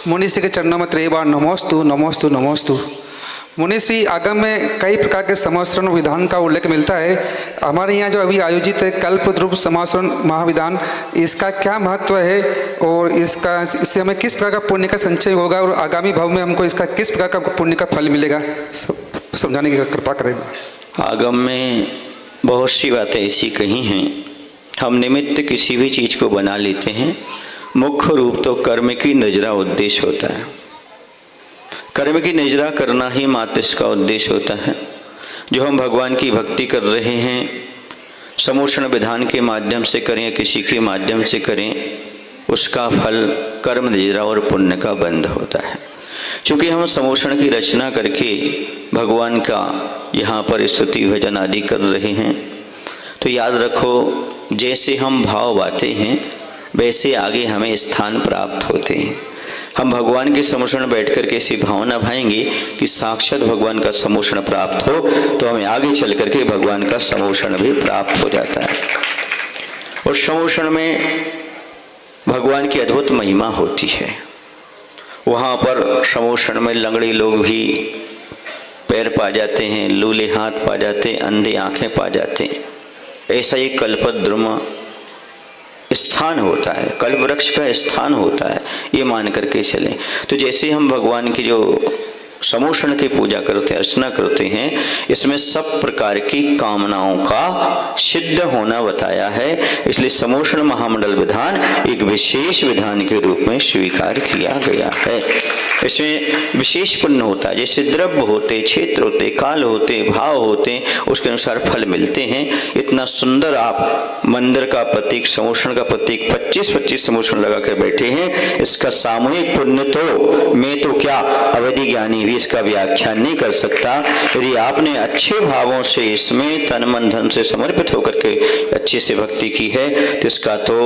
मुनिषि के चरणों में त्रिबार नमोस्तु नमोस्तु नमोस्तु। मुनिषि, आगम में कई प्रकार के समासरण विधान का उल्लेख मिलता है। हमारे यहाँ जो अभी आयोजित है कल्पद्रुम समासरण महाविधान, इसका क्या महत्व है और इससे हमें किस प्रकार का पुण्य का संचय होगा और आगामी भाव में हमको इसका किस प्रकार का पुण्य का फल मिलेगा, समझाने की कृपा करें। आगम में बहुत सी बातें ऐसी कही हैं, हम निमित्त किसी भी चीज़ को बना लेते हैं। मुख्य रूप तो कर्म की नजरा उद्देश्य होता है। कर्म की निजरा करना ही मात्र इसका उद्देश्य होता है। जो हम भगवान की भक्ति कर रहे हैं, समोषण विधान के माध्यम से करें या किसी के माध्यम से करें, उसका फल कर्म निजरा और पुण्य का बंध होता है। क्योंकि हम समोषण की रचना करके भगवान का यहाँ पर स्तुति भजन आदि कर रहे हैं, तो याद रखो जैसे हम भाव बाते हैं वैसे आगे हमें स्थान प्राप्त होते हैं। हम भगवान के समोषण बैठ कर के ऐसी भावना भाएंगे कि साक्षात भगवान का समोषण प्राप्त हो, तो हमें आगे चल करके भगवान का समोषण भी प्राप्त हो जाता है। और समोषण में भगवान की अद्भुत महिमा होती है। वहाँ पर समोषण में लंगड़े लोग भी पैर पा जाते हैं, लूले हाथ पा जाते हैं, अंधे आंखें पा जाते हैं। ऐसा ही कल्पद्रुम स्थान होता है, कल्प वृक्ष का स्थान होता है, ये मान करके चलें। तो जैसे हम भगवान की जो समोषण की पूजा करते हैं, अर्चना करते हैं, इसमें सब प्रकार की कामनाओं का सिद्ध होना बताया है। इसलिए समोषण महामंडल विधान एक विशेष विधान के रूप में स्वीकार किया गया है। इसमें विशेष पुण्य होता है। जैसे द्रव्य होते, क्षेत्र होते, काल होते, भाव होते, उसके अनुसार फल मिलते हैं। इतना सुंदर आप मंदिर का प्रतीक, समोषण का प्रतीक 25-25 समोषण लगा कर बैठे हैं। इसका सामूहिक पुण्य तो मैं तो क्या अवधि ज्ञानी भी इसका व्याख्यान नहीं कर सकता। यदि आपने अच्छे भावों से इसमें तन मन धन से समर्पित होकर के अच्छे से भक्ति की है, तो इसका तो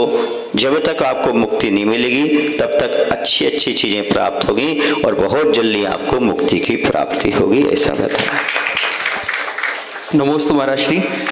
जब तक आपको मुक्ति नहीं मिलेगी तब तक अच्छी अच्छी चीजें प्राप्त होगी और बहुत जल्दी आपको मुक्ति की प्राप्ति होगी, ऐसा बताया। नमोस्तु महाराज श्री।